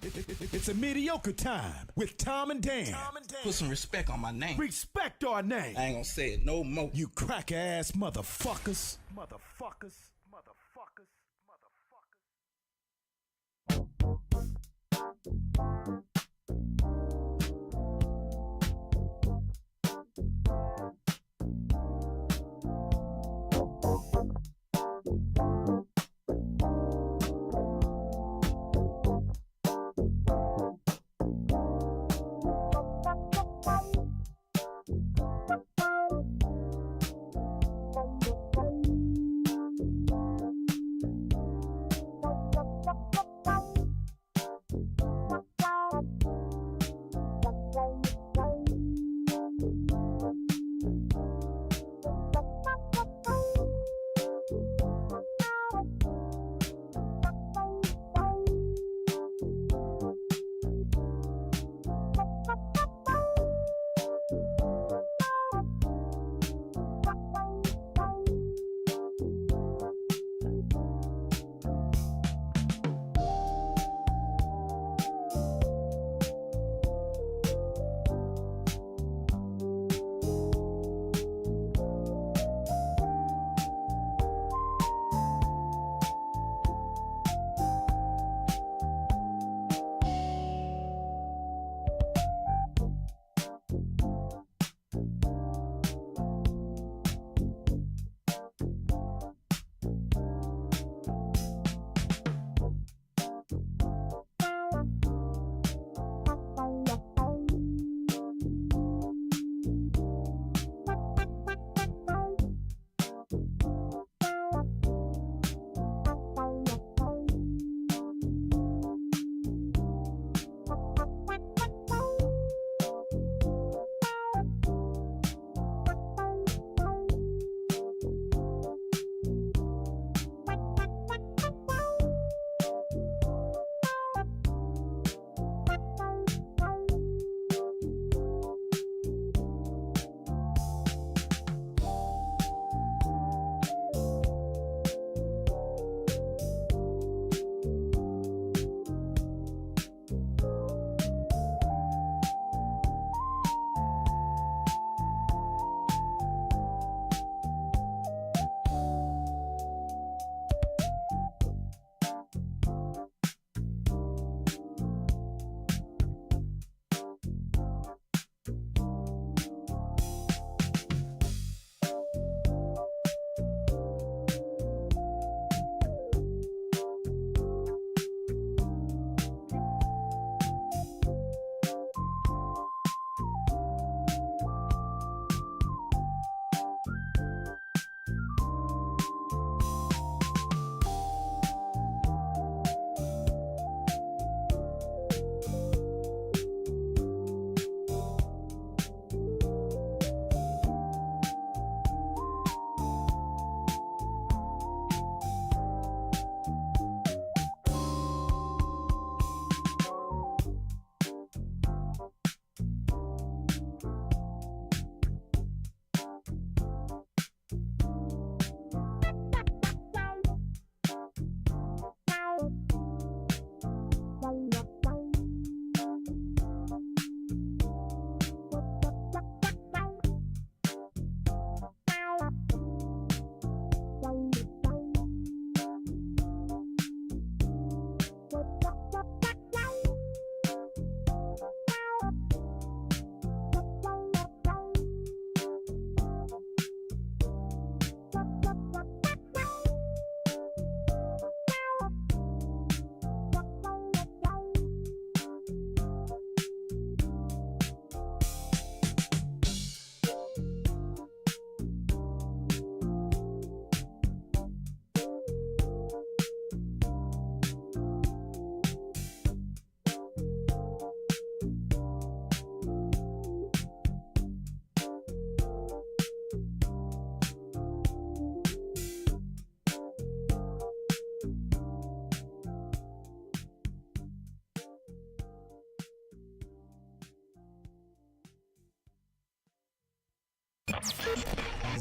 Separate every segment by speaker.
Speaker 1: It's a mediocre time with Tom and Dan.
Speaker 2: Put some respect on my name.
Speaker 1: Respect our name.
Speaker 2: I ain't gonna say it no more.
Speaker 1: You cracker ass motherfuckers.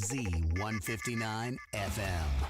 Speaker 3: Z159 FM.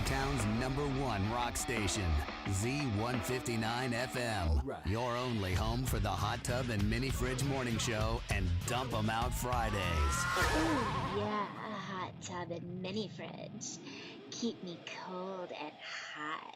Speaker 3: Chi-Town's #1 rock station, Z159 FM.
Speaker 1: Right.
Speaker 3: Your only home for the Hot Tub and Mini Fridge Morning Show and Dump 'em Out Fridays.
Speaker 4: Ooh, yeah, a hot tub and mini fridge. Keep me cold and hot.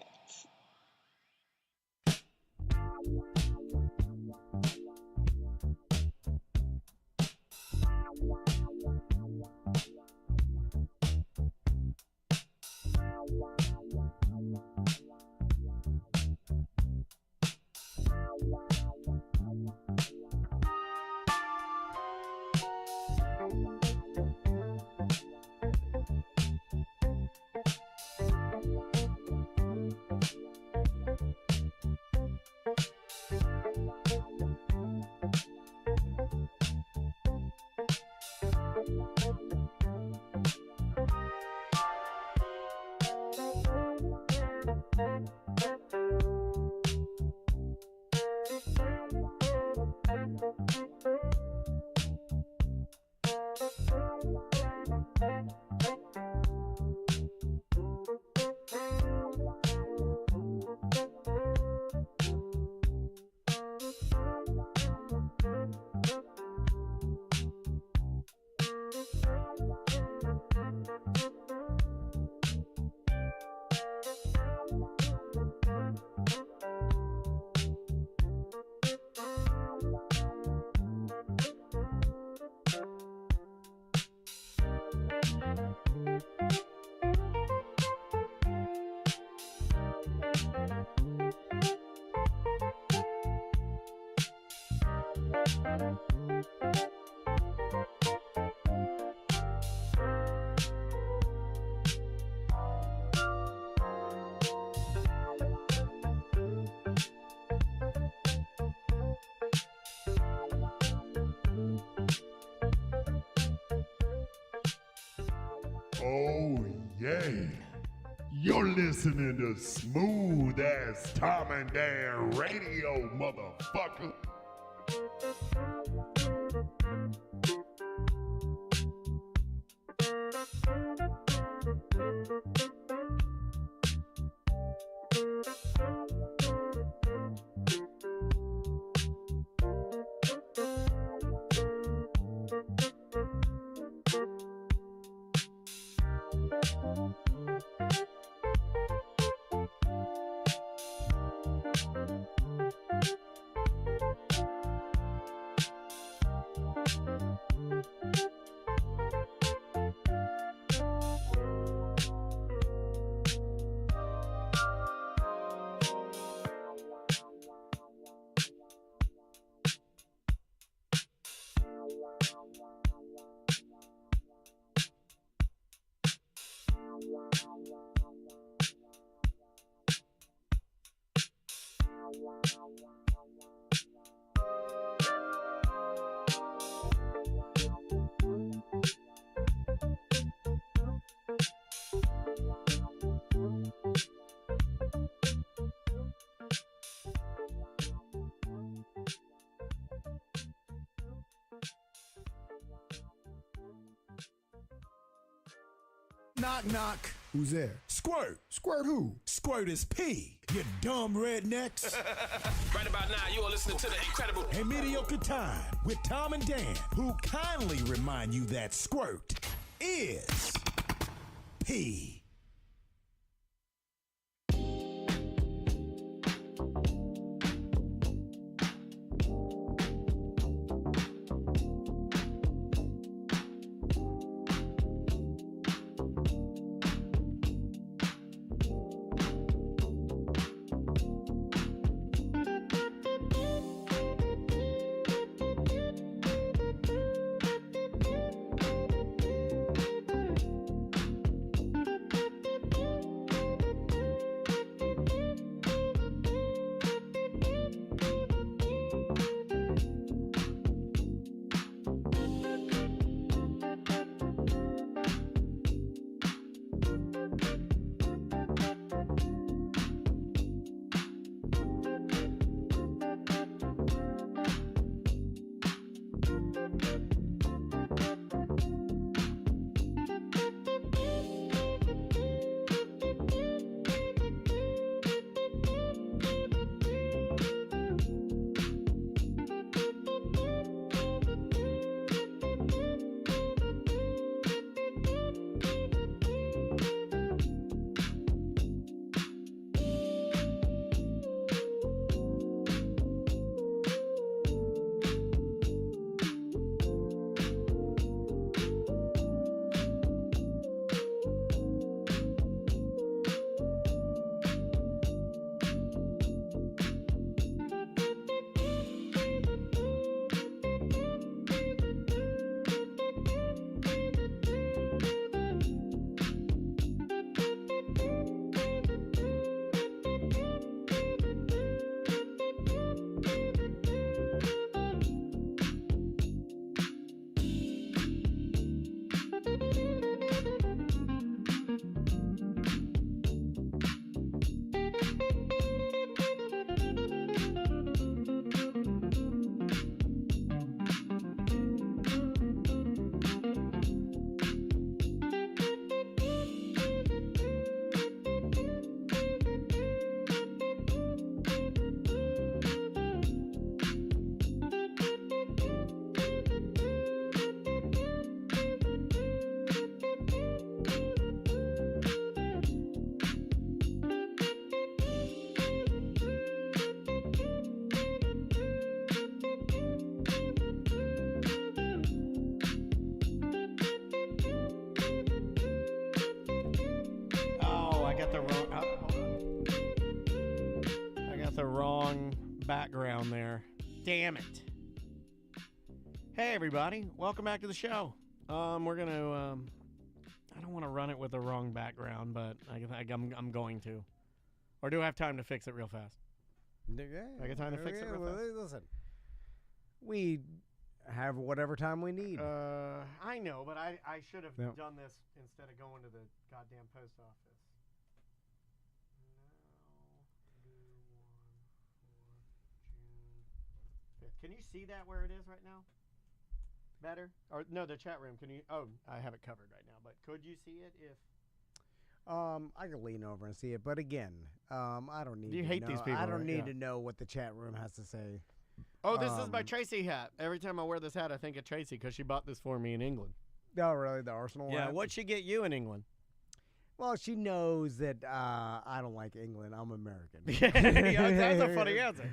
Speaker 1: Oh, yeah. You're listening to smooth ass Tom and Dan radio, motherfucker. Knock, knock.
Speaker 5: Who's there?
Speaker 1: Squirt.
Speaker 5: Squirt who?
Speaker 1: Squirt is P, you dumb rednecks.
Speaker 6: Right about now, you are listening to the incredible
Speaker 1: A mediocre time with Tom and Dan, who kindly remind you that squirt is P.
Speaker 5: the wrong. Hold on. I got the wrong background there. Damn it. Hey everybody, welcome back to the show. We're gonna. I don't want to run it with the wrong background, but I'm going to. Or do I have time to fix it real fast? I got time to fix it real fast.
Speaker 7: Listen, we have whatever time we need.
Speaker 5: I know, but I should have done this instead of going to the goddamn post office. Can you see that where it is right now? Better? Or no, the chat room. Can you? Oh, I have it covered right now. But could you see it if?
Speaker 7: I can lean over and see it, but again, I don't need.
Speaker 5: You hate these people.
Speaker 7: I don't
Speaker 5: right?
Speaker 7: need to know what the chat room has to say.
Speaker 5: Oh, this is my Tracy hat. Every time I wear this hat, I think of Tracy because she bought this for me in England.
Speaker 7: Oh, really? The Arsenal
Speaker 5: Yeah.
Speaker 7: hat?
Speaker 5: What'd she get you in England?
Speaker 7: Well, she knows that I don't like England. I'm American.
Speaker 5: Yeah, that's a funny answer.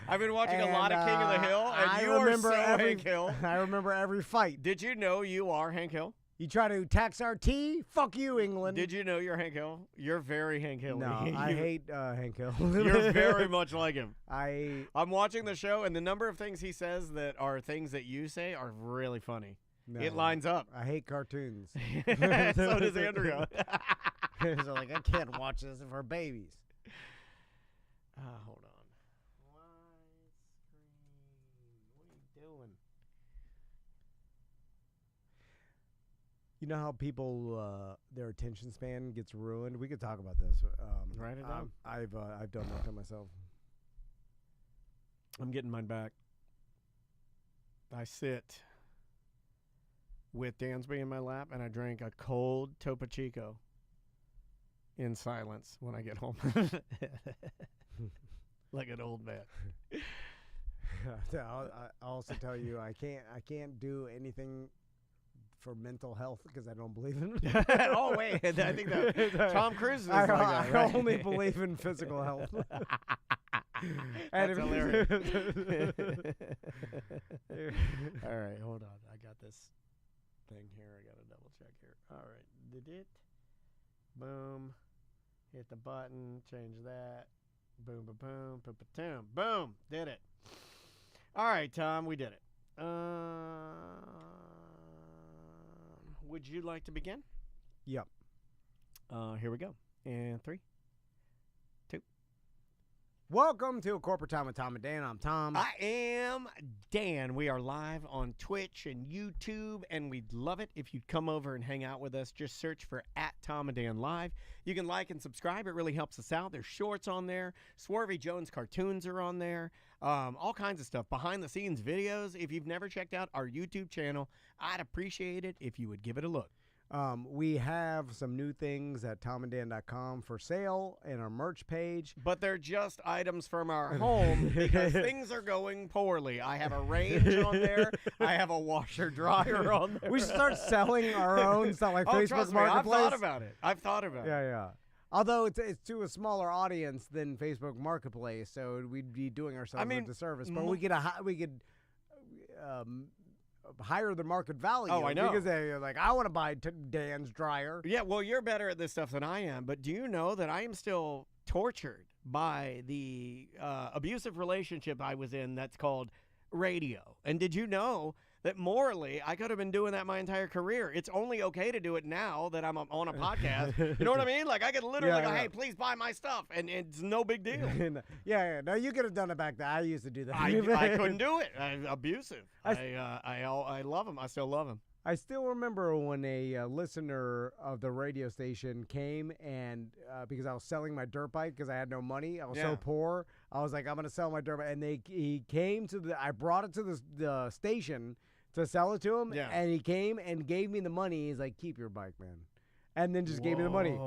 Speaker 5: I've been watching a lot of King of the Hill, and you are so Hank Hill.
Speaker 7: I remember every fight.
Speaker 5: Did you know you are Hank Hill?
Speaker 7: You try to tax our tea? Fuck you, England.
Speaker 5: Did you know you're Hank Hill? You're very Hank Hill.
Speaker 7: No, I hate Hank Hill.
Speaker 5: You're very much like him.
Speaker 7: I'm
Speaker 5: watching the show, and the number of things he says that are things that you say are really funny.
Speaker 7: No,
Speaker 5: it lines up.
Speaker 7: I hate cartoons.
Speaker 5: So does Andrew.
Speaker 7: So like, I can't watch this for babies.
Speaker 5: Hold on. What are you doing?
Speaker 7: You know how people their attention span gets ruined? We could talk about this.
Speaker 5: Write it down.
Speaker 7: I've done that to myself.
Speaker 5: I'm getting mine back. I sit with Dansby in my lap, and I drank a cold Topo Chico in silence when I get home. Like an old man.
Speaker 7: I'll also tell you, I can't do anything for mental health because I don't believe in it.
Speaker 5: Oh, wait. I think that Tom Cruise is like that, right?
Speaker 7: I only believe in physical health.
Speaker 5: That's hilarious. All right, hold on. I got this thing here. I got to double check here. All right. Did it? Boom. Hit the button. Change that. Boom, boom, boom, boom, boom, boom. Did it. All right, Tom. We did it. Would you like to begin?
Speaker 7: Yep.
Speaker 5: Here we go. And 3, 2.
Speaker 7: Welcome to A Corporate Time with Tom and Dan. I'm Tom.
Speaker 5: I am Dan. We are live on Twitch and YouTube, and we'd love it if you'd come over and hang out with us. Just search for @TomandDanLive. You can like and subscribe. It really helps us out. There's shorts on there. Swervy Jones cartoons are on there. All kinds of stuff. Behind-the-scenes videos. If you've never checked out our YouTube channel, I'd appreciate it if you would give it a look.
Speaker 7: We have some new things at tomanddan.com for sale in our merch page.
Speaker 5: But they're just items from our home because things are going poorly. I have a range on there. I have a washer dryer on there.
Speaker 7: We should start selling our own stuff like Facebook
Speaker 5: trust me,
Speaker 7: Marketplace.
Speaker 5: I've thought about it.
Speaker 7: Yeah. Although it's to a smaller audience than Facebook Marketplace, so we'd be doing ourselves a disservice. But we could higher the market value.
Speaker 5: Oh, I know.
Speaker 7: Because they're like, I want to buy Dan's dryer.
Speaker 5: Yeah, well, you're better at this stuff than I am. But do you know that I am still tortured by the abusive relationship I was in that's called radio? And did you know that morally I could have been doing that my entire career? It's only okay to do it now that I'm on a podcast. You know what I mean? Like I could literally go, hey, please buy my stuff. And it's no big deal.
Speaker 7: Yeah. No, you could have done it back then. I used to do that.
Speaker 5: I couldn't do it. Abusive. I love him. I still love him.
Speaker 7: I still remember when a listener of the radio station came and because I was selling my dirt bike because I had no money. I was so poor. I was like, I'm going to sell my dirt bike. And he came to I brought it to the station to sell it to him. Yeah. And he came and gave me the money. He's like, keep your bike, man. And then just gave me the money.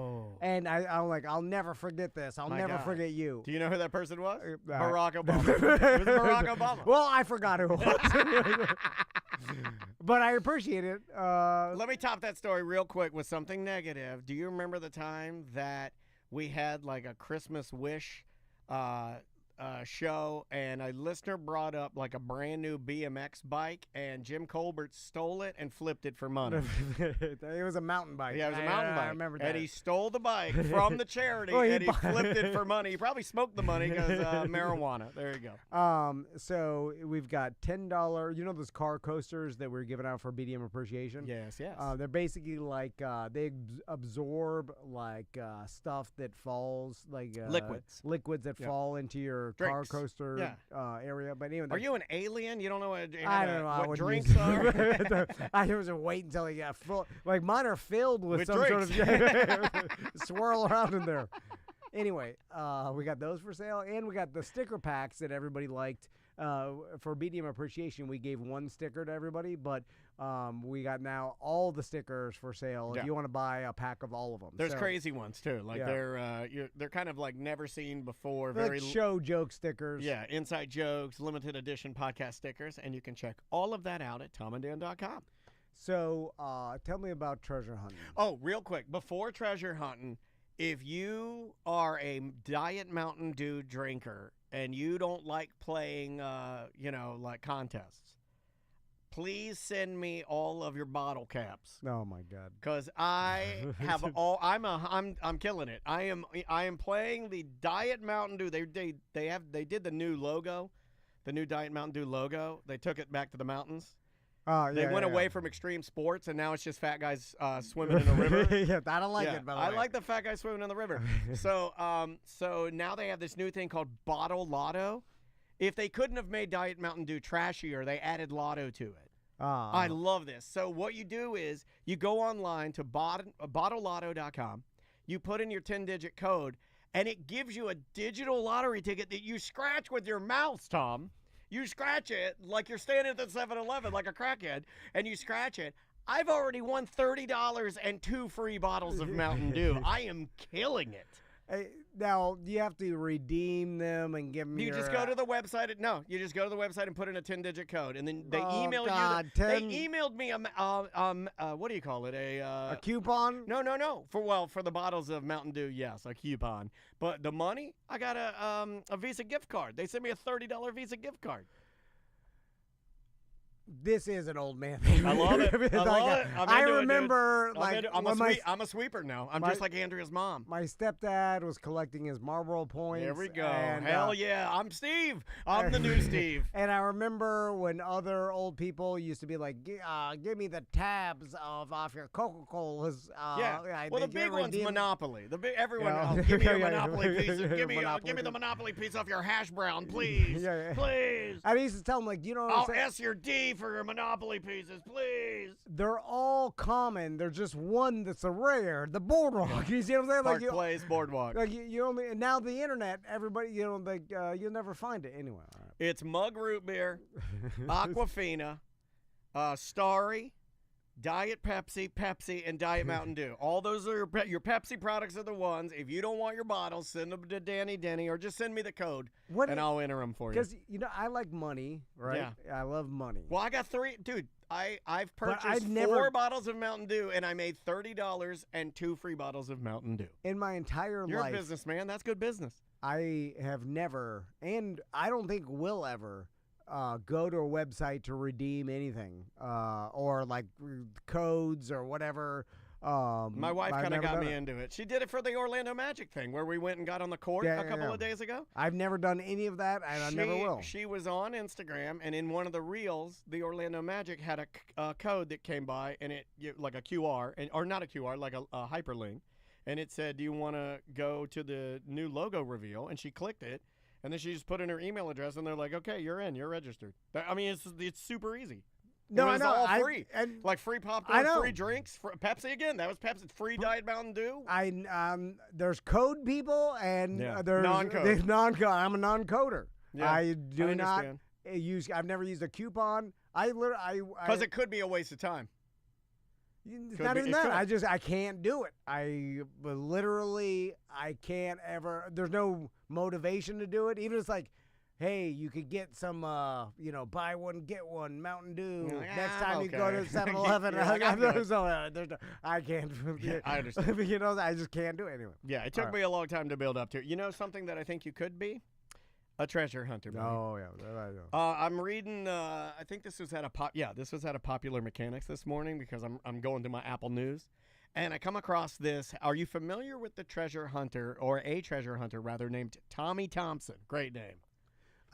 Speaker 7: And I'm like, I'll never forget this. I'll never forget you.
Speaker 5: Do you know who that person was? Barack Obama. It was Barack Obama.
Speaker 7: Well, I forgot who it was. But I appreciate it.
Speaker 5: Let me top that story real quick with something negative. Do you remember the time that we had like a Christmas wish show, and a listener brought up like a brand new BMX bike, and Jim Colbert stole it and flipped it for money.
Speaker 7: It was a mountain bike.
Speaker 5: Yeah, it was a mountain bike.
Speaker 7: I remember that.
Speaker 5: And he stole the bike from the charity, and he flipped it for money. He probably smoked the money because marijuana. There you go.
Speaker 7: So we've got $10. You know those car coasters that we're giving out for BDM appreciation?
Speaker 5: Yes.
Speaker 7: They're basically like they absorb like stuff that falls, like liquids that fall into your car coaster area. But anyway,
Speaker 5: are you an alien? You don't know what
Speaker 7: drinks
Speaker 5: are?
Speaker 7: I was waiting until he got full. Like mine are filled with some
Speaker 5: drinks.
Speaker 7: sort of swirl around in there. Anyway, we got those for sale, and we got the sticker packs that everybody liked. For BDM appreciation, we gave one sticker to everybody, but we got now all the stickers for sale if you want to buy a pack of all of them.
Speaker 5: There's crazy ones too, like they're kind of like never seen before.
Speaker 7: They're like show joke stickers.
Speaker 5: Yeah, inside jokes, limited edition podcast stickers, and you can check all of that out at tomanddan.com.
Speaker 7: So tell me about treasure hunting.
Speaker 5: Oh, real quick, before treasure hunting, if you are a Diet Mountain Dew drinker and you don't like playing, like contests, please send me all of your bottle caps.
Speaker 7: Oh my God!
Speaker 5: Because I have I'm killing it. I am playing the Diet Mountain Dew. They did the new logo, the new Diet Mountain Dew logo. They took it back to the mountains. They went away from extreme sports, and now it's just fat guys swimming in a river.
Speaker 7: I don't like it, by the way.
Speaker 5: I like the fat guys swimming in the river. So now they have this new thing called Bottle Lotto. If they couldn't have made Diet Mountain Dew trashier, they added Lotto to it. I love this. So what you do is you go online to bottlelotto.com. You put in your 10-digit code, and it gives you a digital lottery ticket that you scratch with your mouth, Tom. You scratch it like you're standing at the 7-Eleven like a crackhead, and you scratch it. I've already won $30 and 2 free bottles of Mountain Dew. I am killing it.
Speaker 7: Now, you have to redeem them and give them
Speaker 5: You just go to the website. No, you just go to the website and put in a 10-digit code, and then they email you. They emailed me what do you call it?
Speaker 7: A coupon?
Speaker 5: No. For the bottles of Mountain Dew, yes, a coupon. But the money, I got a Visa gift card. They sent me a $30 Visa gift card.
Speaker 7: This is an old man.
Speaker 5: I love it.
Speaker 7: I remember,
Speaker 5: I'm a sweeper now. I'm just like Andrea's mom.
Speaker 7: My stepdad was collecting his Marlboro points.
Speaker 5: There we go. And, hell yeah. I'm Steve. I'm the new Steve.
Speaker 7: And I remember when other old people used to be like, give me the tabs off your Coca-Colas.
Speaker 5: The big one's Monopoly. Everyone, give me your Monopoly piece. Give me the Monopoly piece off your hash brown, please. Please.
Speaker 7: I used to tell them, like, you know what
Speaker 5: I'm saying? I'll S your D for your Monopoly pieces, please.
Speaker 7: They're all common. There's just one that's a rare. The boardwalk. You see what I'm saying?
Speaker 5: Park Place Boardwalk.
Speaker 7: Like you only now the internet. Everybody, you'll never find it anyway. All right.
Speaker 5: It's Mug Root Beer, Aquafina, Starry, Diet Pepsi, and Diet Mountain Dew. All those are your Pepsi products are the ones. If you don't want your bottles, send them to Denny, or just send me the code, and I'll enter them for you.
Speaker 7: Because, I like money, right? Yeah. I love money.
Speaker 5: Well, I got 3. Dude, I've purchased 4 bottles of Mountain Dew, and I made $30 and 2 free bottles of Mountain Dew.
Speaker 7: In my entire life.
Speaker 5: You're a businessman. That's good business.
Speaker 7: I have never, and I don't think will ever, go to a website to redeem anything, or like codes or whatever.
Speaker 5: My wife kind of got me into it. She did it for the Orlando Magic thing where we went and got on the court a couple of days ago.
Speaker 7: I've never done any of that, and I never will.
Speaker 5: She was on Instagram, and in one of the reels, the Orlando Magic had a code that came by, and like a QR, or not a QR, like a hyperlink, and it said, do you want to go to the new logo reveal? And she clicked it. And then she just put in her email address, and they're like, "Okay, you're in. You're registered." I mean, it's super easy.
Speaker 7: No, I know.
Speaker 5: All free, like free popcorn, free drinks, Pepsi again. That was Pepsi. Free Diet Mountain Dew.
Speaker 7: There's code people, and there's non-code. I'm a non-coder.
Speaker 5: Yeah,
Speaker 7: I not use. I've never used a coupon.
Speaker 5: Because it could be a waste of time.
Speaker 7: It's not even that. I can't do it. I can't ever. There's no motivation to do it. Even it's like, hey, you could get some, buy one, get one Mountain Dew next time you go to 7-Eleven. I can't.
Speaker 5: Yeah, I understand.
Speaker 7: I just can't do it anyway.
Speaker 5: Yeah, it took me a long time to build up to it. You know something that I think you could be? a treasure hunter. Buddy.
Speaker 7: Oh yeah, I know.
Speaker 5: I'm reading. I think this was at this was at a Popular Mechanics this morning because I'm going to my Apple News, and I come across this. Are you familiar with the treasure hunter or a treasure hunter rather named Tommy Thompson? Great name.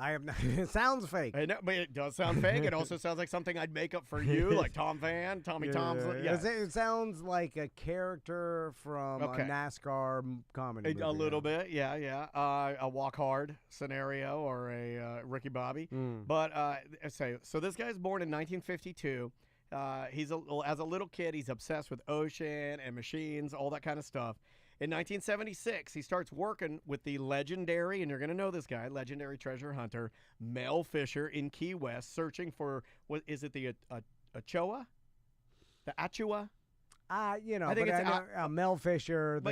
Speaker 7: I have not. It sounds fake.
Speaker 5: I know, but it does sound fake. It also sounds like something I'd make up for you, like Tom Van, Tommy Thompson. Yeah.
Speaker 7: It sounds like a character from a NASCAR comedy movie.
Speaker 5: A little bit, yeah. A Walk Hard scenario or a Ricky Bobby. But so this guy's born in 1952. As a little kid, he's obsessed with ocean and machines, all that kind of stuff. In 1976, he starts working with the legendary, and you're going to know this guy, legendary treasure hunter, Mel Fisher in Key West, searching for, what is it, the Achoa? The Achua?
Speaker 7: I think it's Mel Fisher.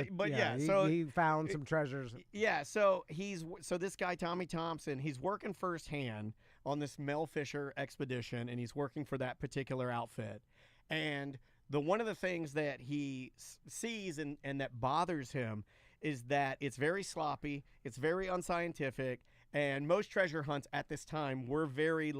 Speaker 7: He found some treasures.
Speaker 5: Yeah, so this guy, Tommy Thompson, he's working firsthand on this Mel Fisher expedition, and he's working for that particular outfit. And one of the things that he sees and that bothers him is that it's very sloppy, it's very unscientific, and most treasure hunts at this time were very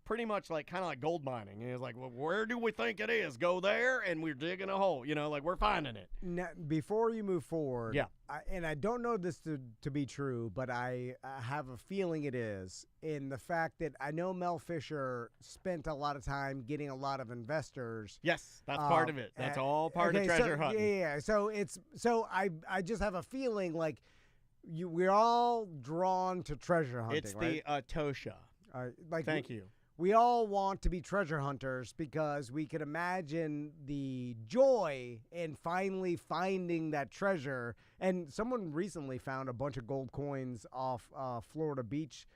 Speaker 5: pretty much kind of like gold mining. And it's like, well, where do we think it is? Go there, and we're digging a hole. We're finding it.
Speaker 7: Now, before you move forward,
Speaker 5: yeah.
Speaker 7: I don't know this to be true, but I have a feeling it is, in the fact that I know Mel Fisher spent a lot of time getting a lot of investors.
Speaker 5: Yes, that's part of it. That's all part of treasure hunting.
Speaker 7: Yeah. So I just have a feeling we're all drawn to treasure hunting.
Speaker 5: It's
Speaker 7: right?
Speaker 5: the Tosha. Thank you.
Speaker 7: We all want to be treasure hunters because we can imagine the joy in finally finding that treasure. And someone recently found a bunch of gold coins off Florida Beach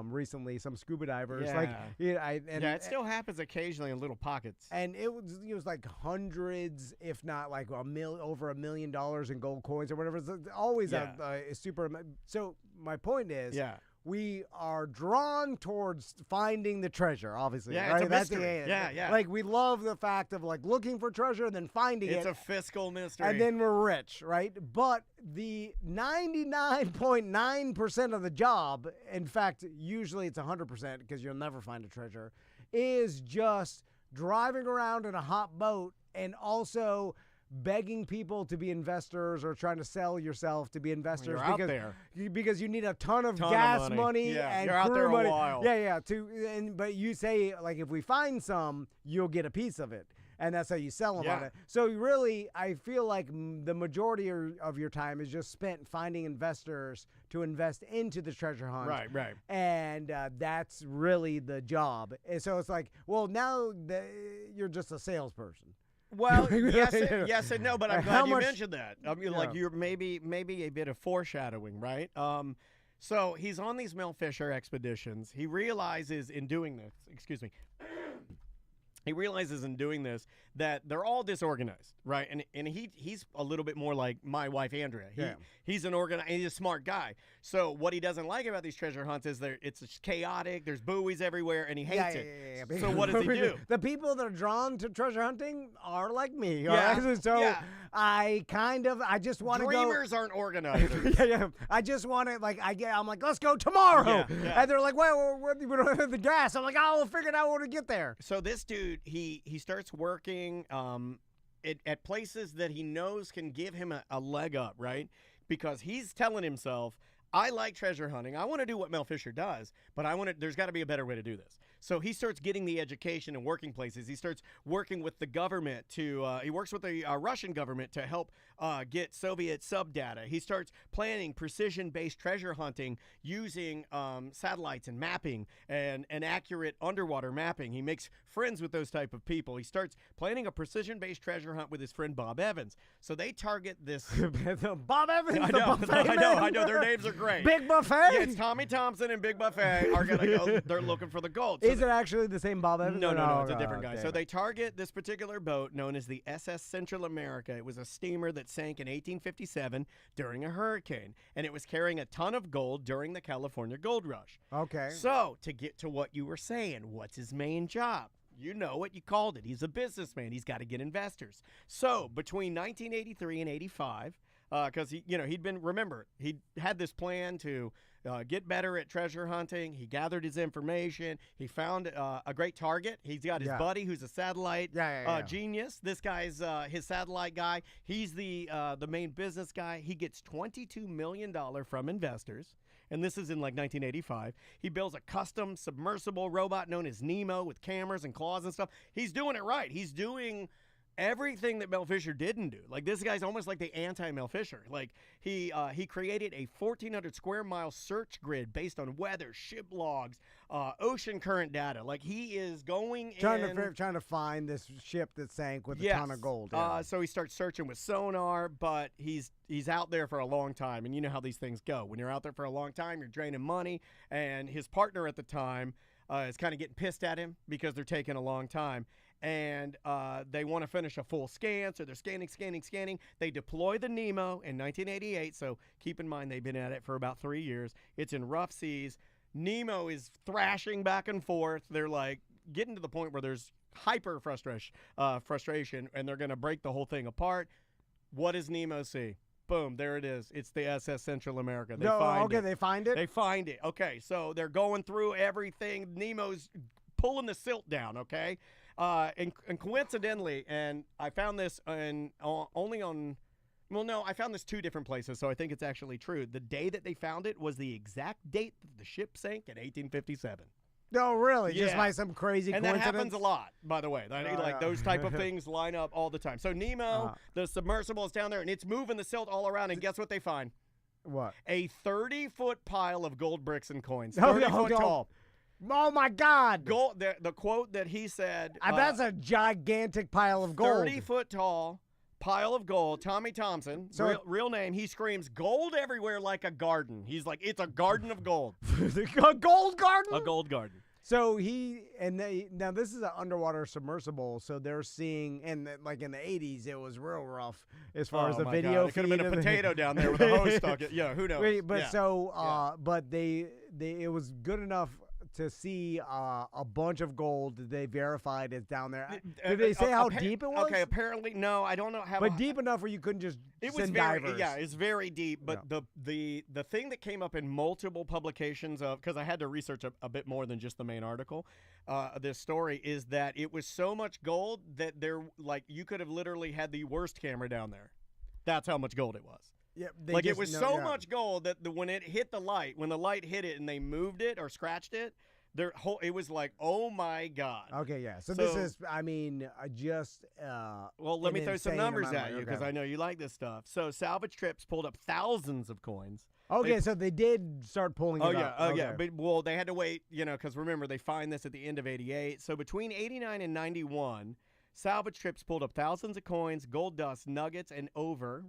Speaker 7: recently, some scuba divers.
Speaker 5: Yeah. It still happens occasionally in little pockets.
Speaker 7: And it was like hundreds, if not over $1 million in gold coins or whatever. It's always a super. So my point is, we are drawn towards finding the treasure, obviously.
Speaker 5: Yeah,
Speaker 7: right?
Speaker 5: it's a mystery. Yeah.
Speaker 7: We love the fact of looking for treasure and then finding it.
Speaker 5: It's a fiscal mystery.
Speaker 7: And then we're rich, right? But the 99.9% of the job, in fact, usually it's 100% because you'll never find a treasure, is just driving around in a hot boat and also begging people to be investors or trying to sell yourself to be investors because you need a ton of gas money and
Speaker 5: you're out there
Speaker 7: money.
Speaker 5: a while.
Speaker 7: But you say if we find some, you'll get a piece of it, and that's how you sell them on it. So really, I feel like the majority of your time is just spent finding investors to invest into the treasure hunt.
Speaker 5: Right.
Speaker 7: And that's really the job. And so it's now you're just a salesperson.
Speaker 5: Well, yes and no, but I'm glad you mentioned that. You're maybe a bit of foreshadowing, right? So he's on these Mel Fisher expeditions. He realizes in doing this, that they're all disorganized, right? And he's a little bit more like my wife Andrea. He's he's a smart guy. So what he doesn't like about these treasure hunts is it's chaotic. There's buoys everywhere, and he hates it. Yeah. So what does he do?
Speaker 7: The people that are drawn to treasure hunting are like me.
Speaker 5: Yeah.
Speaker 7: Right? So I just want to go.
Speaker 5: Dreamers aren't organizers.
Speaker 7: I just want to I'm like, let's go tomorrow. Yeah. And they're like, well, we don't have the gas. I'm like, we'll figure it out when we get there.
Speaker 5: So this dude, he starts working at places that he knows can give him a leg up, right? Because he's telling himself, I like treasure hunting. I want to do what Mel Fisher does, but there's got to be a better way to do this. So he starts getting the education and working places. He starts working with the government he works with the Russian government to help get Soviet sub-data. He starts planning precision-based treasure hunting using satellites and mapping and accurate underwater mapping. He makes friends with those type of people. He starts planning a precision-based treasure hunt with his friend Bob Evans. So they target this.
Speaker 7: Bob Evans,
Speaker 5: I know. Their names are great.
Speaker 7: Big Buffet?
Speaker 5: Yeah, it's Tommy Thompson and Big Buffet are going to go. They're looking for the gold.
Speaker 7: Is it actually the same Bob Evans?
Speaker 5: No, it's a different guy. So they target this particular boat known as the SS Central America. It was a steamer that sank in 1857 during a hurricane, and it was carrying a ton of gold during the California gold rush.
Speaker 7: Okay.
Speaker 5: So to get to what you were saying, what's his main job? You know it. You called it. He's a businessman. He's got to get investors. So between 1983 and 85, because he had this plan to get better at treasure hunting. He gathered his information. He found a great target. He's got his buddy who's a satellite genius. This guy's his satellite guy. He's the main business guy. He gets $22 million from investors. And this is in like 1985. He builds a custom submersible robot known as Nemo with cameras and claws and stuff. He's doing it right. He's doing everything that Mel Fisher didn't do. Like, this guy's almost like the anti-Mel Fisher. Like, he created a 1,400 square mile search grid based on weather, ship logs, ocean current data. Like, he is going
Speaker 7: trying to find this ship that sank with a ton of gold. Yeah.
Speaker 5: So he starts searching with sonar, but he's out there for a long time, and you know how these things go. When you're out there for a long time, you're draining money, and his partner at the time is kind of getting pissed at him because they're taking a long time. And they want to finish a full scan, so they're scanning. They deploy the Nemo in 1988, so keep in mind they've been at it for about 3 years. It's in rough seas. Nemo is thrashing back and forth. They're like getting to the point where there's hyper frustration, and they're going to break the whole thing apart. What does Nemo see? Boom, there it is. It's the SS Central America. They find it.
Speaker 7: They find it?
Speaker 5: They find it. Okay, so they're going through everything. Nemo's pulling the silt down, okay? And coincidentally, and I found this I found this 2 different places, so I think it's actually true. The day that they found it was the exact date that the ship sank in 1857.
Speaker 7: No, really?
Speaker 5: Yeah.
Speaker 7: Just by some crazy coincidence?
Speaker 5: And that happens a lot, by the way. Those type of things line up all the time. So Nemo, the submersible, is down there, and it's moving the silt all around, and guess what they find?
Speaker 7: What?
Speaker 5: A 30-foot pile of gold bricks and coins. 30-foot tall.
Speaker 7: Oh, my God.
Speaker 5: Gold. The quote that he said.
Speaker 7: That's a gigantic pile of gold.
Speaker 5: 30-foot tall pile of gold. Tommy Thompson, real name. He screams, "Gold everywhere like a garden." He's like, it's a garden of gold.
Speaker 7: A gold garden?
Speaker 5: A gold garden.
Speaker 7: So now this is an underwater submersible, so they're seeing, and like in the 80s, it was real rough as far as the video.
Speaker 5: It could have been a potato down there with a hose stuck. Yeah, who knows?
Speaker 7: But it was good enough to see a bunch of gold that they verified is down there. Did they say how deep it was?
Speaker 5: Okay, apparently, no, I don't know how.
Speaker 7: But deep enough where you couldn't just send divers.
Speaker 5: Yeah, it's very deep. But the thing that came up in multiple publications because I had to research a bit more than just the main article, this story, is that it was so much gold that you could have literally had the worst camera down there. That's how much gold it was.
Speaker 7: Yeah,
Speaker 5: it was so much gold that when it hit the light, when the light hit it and they moved it or scratched it, it was like, oh my God.
Speaker 7: Okay, yeah. So this is, just
Speaker 5: well, let me throw some numbers at you because I know you like this stuff. So Salvage Trips pulled up thousands of coins.
Speaker 7: Okay, so they did start pulling it up.
Speaker 5: Oh, yeah. But, they had to wait, because remember, they find this at the end of 88. So between 89 and 91, Salvage Trips pulled up thousands of coins, gold dust, nuggets, and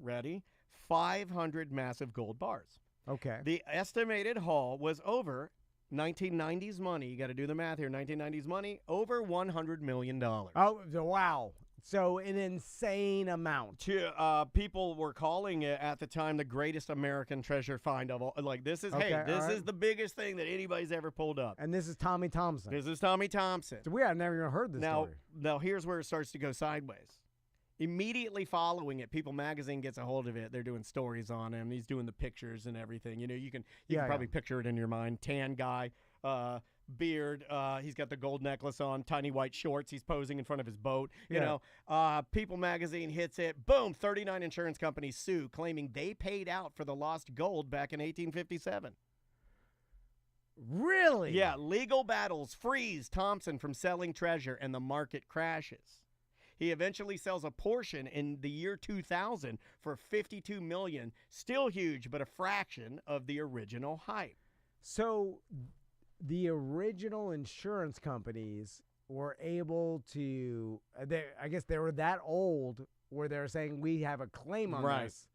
Speaker 5: ready, 500 massive gold bars.
Speaker 7: Okay.
Speaker 5: The estimated haul was over 1990s money. You got to do the math here. 1990s money, over $100 million.
Speaker 7: Oh, wow. So an insane amount.
Speaker 5: People were calling it at the time the greatest American treasure find of all. Like, this is, this is the biggest thing that anybody's ever pulled up.
Speaker 7: And this is Tommy Thompson.
Speaker 5: This is Tommy Thompson.
Speaker 7: So we had never even heard this story.
Speaker 5: Now, here's where it starts to go sideways. Immediately following it, People Magazine gets a hold of it. They're doing stories on him. He's doing the pictures and everything. You can probably picture it in your mind. Tan guy, beard. He's got the gold necklace on, tiny white shorts. He's posing in front of his boat. People Magazine hits it. Boom, 39 insurance companies sue, claiming they paid out for the lost gold back in 1857.
Speaker 7: Really?
Speaker 5: Yeah, legal battles freeze Thompson from selling treasure, and the market crashes. He eventually sells a portion in the year 2000 for $52 million. Still huge, but a fraction of the original hype.
Speaker 7: So the original insurance companies were able to, I guess they were that old where they're saying we have a claim on this.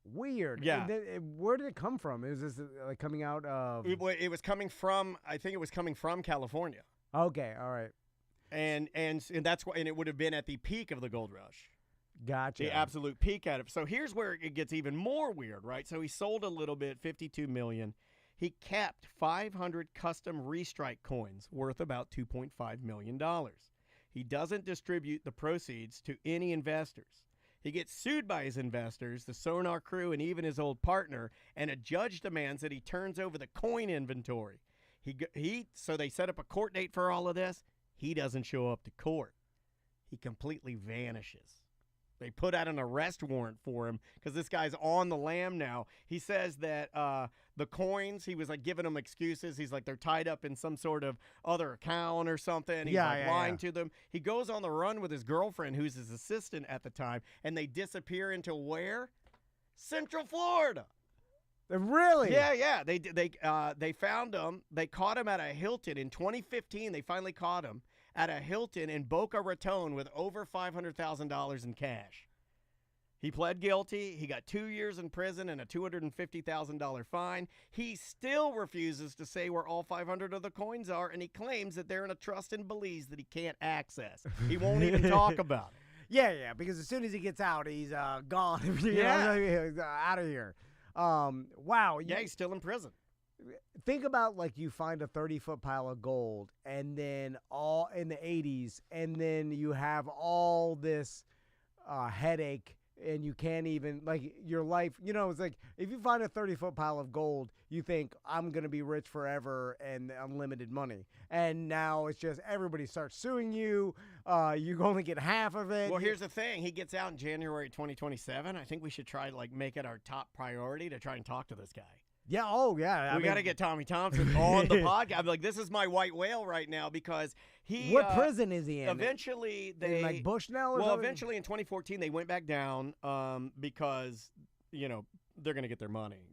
Speaker 7: Weird.
Speaker 5: Yeah.
Speaker 7: Where did it come from? Is this like coming out of?
Speaker 5: It was coming from, I think it was coming from California.
Speaker 7: Okay, all right.
Speaker 5: And that's why, and it would have been at the peak of the gold rush.
Speaker 7: Gotcha.
Speaker 5: The absolute peak at it. So here's where it gets even more weird, right? So he sold a little bit, $52 million. He kept 500 custom restrike coins worth about $2.5 million. He doesn't distribute the proceeds to any investors. He gets sued by his investors, the Sonar crew, and even his old partner, and a judge demands that he turns over the coin inventory. So they set up a court date for all of this. He doesn't show up to court. He completely vanishes. They put out an arrest warrant for him because this guy's on the lam now. He says that the coins, he was like giving them excuses. He's like, they're tied up in some sort of other account or something. He's lying to them. He goes on the run with his girlfriend, who's his assistant at the time, and they disappear into where? Central Florida.
Speaker 7: Really?
Speaker 5: Yeah. They found him. They caught him at a Hilton in 2015. They finally caught him at a Hilton in Boca Raton with over $500,000 in cash. He pled guilty. He got 2 years in prison and a $250,000 fine. He still refuses to say where all 500 of the coins are, and he claims that they're in a trust in Belize that he can't access. He won't even talk about it.
Speaker 7: Yeah, because as soone as he gets out, he's gone. He's out of here. Wow.
Speaker 5: Yeah, he's still in prison.
Speaker 7: Think about like you find a 30-foot pile of gold, and then all in the 80s, and then you have all this headache, and you can't even, like, your life, it's like if you find a 30-foot pile of gold, you think, I'm going to be rich forever and unlimited money. And now it's just everybody starts suing you. You only get half of it.
Speaker 5: Well, here's the thing. He gets out in January 2027. I think we should try to like make it our top priority to try and talk to this guy.
Speaker 7: Yeah, I
Speaker 5: mean, got to get Tommy Thompson on the podcast. I'm like, this is my white whale right now because he.
Speaker 7: What prison is he in?
Speaker 5: Eventually, they.
Speaker 7: In like Bushnell or
Speaker 5: Well,
Speaker 7: something?
Speaker 5: eventually in 2014, they went back down because, they're going to get their money,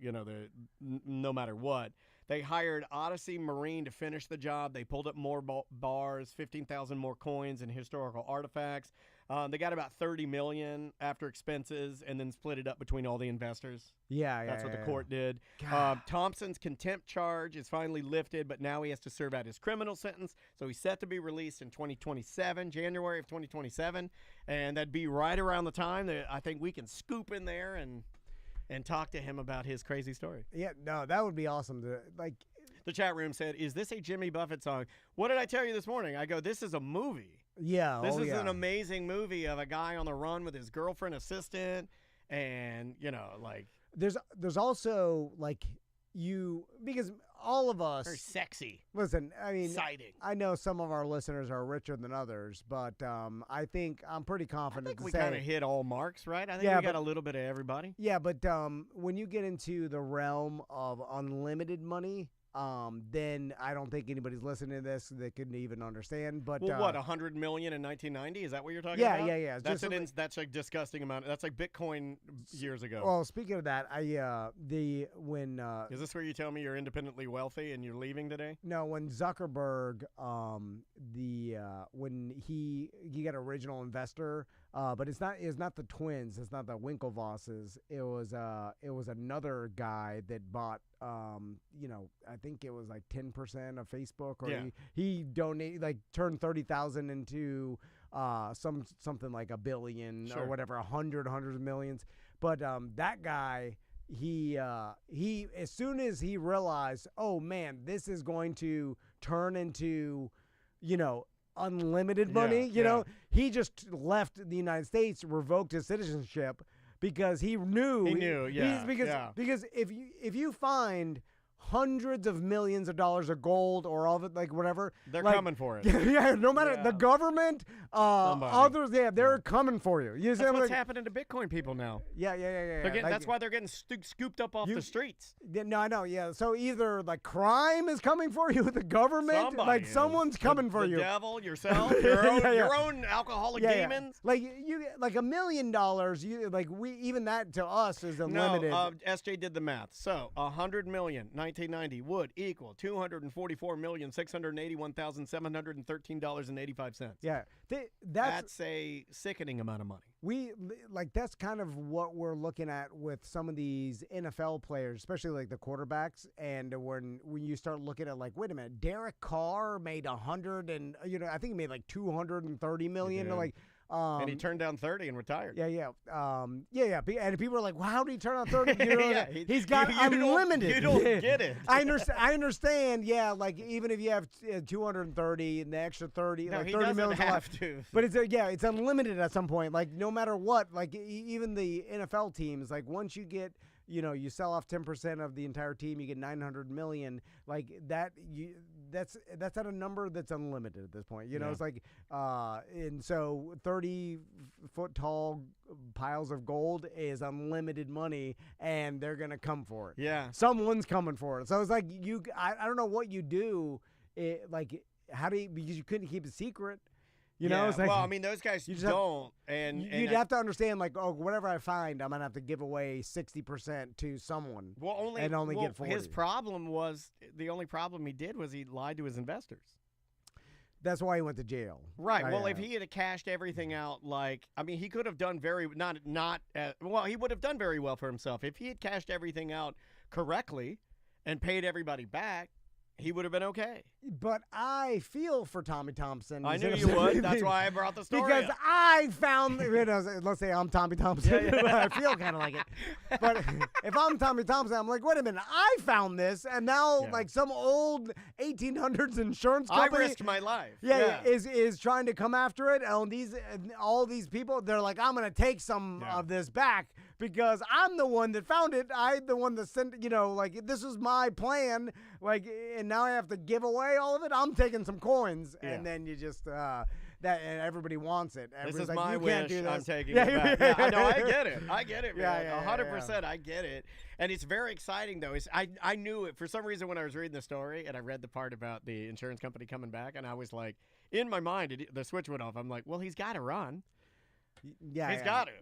Speaker 5: no matter what. They hired Odyssey Marine to finish the job. They pulled up more bars, 15,000 more coins and historical artifacts. They got about $30 million after expenses and then split it up between all the investors. That's what the court did. Thompson's contempt charge is finally lifted, but now he has to serve out his criminal sentence. So he's set to be released in 2027, January of 2027. And that'd be right around the time that I think we can scoop in there and talk to him about his crazy story.
Speaker 7: Yeah, no, that would be awesome.
Speaker 5: The chat room said, is this a Jimmy Buffett song? What did I tell you this morning? I go, this is a movie.
Speaker 7: Yeah.
Speaker 5: This is an amazing movie of a guy on the run with his girlfriend assistant. And,
Speaker 7: There's also, because all of us.
Speaker 5: Very sexy.
Speaker 7: Listen, I mean.
Speaker 5: Exciting.
Speaker 7: I know some of our listeners are richer than others, but I think I'm pretty confident
Speaker 5: I think
Speaker 7: to
Speaker 5: we
Speaker 7: say.
Speaker 5: kind of hit all marks, right? I think we got a little bit of everybody.
Speaker 7: Yeah, but when you get into the realm of unlimited money, then I don't think anybody's listening to this that couldn't even understand. But
Speaker 5: well, what, $100 million in 1990? Is that what you're talking about?
Speaker 7: Yeah.
Speaker 5: That's a disgusting amount. That's like Bitcoin years ago.
Speaker 7: Well, speaking of that,
Speaker 5: is this where you tell me you're independently wealthy and you're leaving today?
Speaker 7: No, when Zuckerberg, when he got original investor, but it's not the twins, it's not the Winklevosses. It was another guy that bought, I think it was like 10% of Facebook, or he donated, turned 30,000 into something like $1 billion or whatever, hundreds of millions. But that guy, he as soon as he realized, oh man, this is going to turn into, unlimited money, he just left the United States, revoked his citizenship because he knew. Because if you find hundreds of millions of dollars of gold or all of it, whatever,
Speaker 5: they're coming for it.
Speaker 7: No matter the government, others, they're coming for you.
Speaker 5: That's what's happening to Bitcoin people now.
Speaker 7: Yeah.
Speaker 5: That's why they're getting scooped up off the streets.
Speaker 7: No, I know. Yeah. So either crime is coming for you, the government, someone's coming for you.
Speaker 5: The devil, yourself, your own alcoholic demons.
Speaker 7: You $1 million. Even that to us is unlimited.
Speaker 5: No, SJ did the math. So 100 million. 1990 would equal $244,681,713.85.
Speaker 7: Yeah,
Speaker 5: that's a sickening amount of money.
Speaker 7: That's kind of what we're looking at with some of these NFL players, especially the quarterbacks. And when you start looking at wait a minute, Derek Carr made 100, and I think he made 230 million.
Speaker 5: And he turned down 30 and retired.
Speaker 7: Yeah. And people are like, well, how did he turn on 30? You know, he's got unlimited.
Speaker 5: You don't get it.
Speaker 7: I understand. Yeah, like even if you have 230 and the extra 30,
Speaker 5: no,
Speaker 7: like
Speaker 5: he
Speaker 7: 30
Speaker 5: doesn't
Speaker 7: million
Speaker 5: have to.
Speaker 7: But it's unlimited at some point. Like no matter what, like even the NFL teams, like once you get, you sell off 10% of the entire team, you get 900 million. Like that, that's at a number that's unlimited at this point. It's like, and so 30-foot tall piles of gold is unlimited money, and they're gonna come for it.
Speaker 5: Yeah,
Speaker 7: someone's coming for it. So it's like I don't know what you do. Like how do you, because you couldn't keep it secret. It's like,
Speaker 5: well, I mean, those guys don't, and
Speaker 7: you'd have to understand, like, whatever I find, I'm gonna have to give away 60% to someone. Only get 40.
Speaker 5: His problem was the only problem he did was he lied to his investors.
Speaker 7: That's why he went to jail.
Speaker 5: Right. If he had cashed everything out, he could have done he would have done very well for himself if he had cashed everything out correctly and paid everybody back. He would have been okay.
Speaker 7: But I feel for Tommy Thompson.
Speaker 5: I knew you would. That's why I brought the story
Speaker 7: because
Speaker 5: up.
Speaker 7: I found, let's say I'm Tommy Thompson. I feel kind of like it. But if I'm Tommy Thompson, I'm like, wait a minute. I found this, and now like some old 1800s insurance company.
Speaker 5: I risked my life.
Speaker 7: Is trying to come after it. And all these people, they're like, I'm going to take some of this back because I'm the one that found it. I'm the one that sent, this is my plan. And now I have to give away all of it. I'm taking some coins, and then you just and everybody wants it.
Speaker 5: This is
Speaker 7: like,
Speaker 5: my
Speaker 7: you
Speaker 5: wish.
Speaker 7: Can't do this.
Speaker 5: I'm taking it back. I know. I get it. Man. 100%. I get it. And it's very exciting, though. I knew it for some reason when I was reading the story, and I read the part about the insurance company coming back, and I was like, in my mind, the switch went off. I'm like, well, he's got to run.
Speaker 7: Yeah,
Speaker 5: he's got to.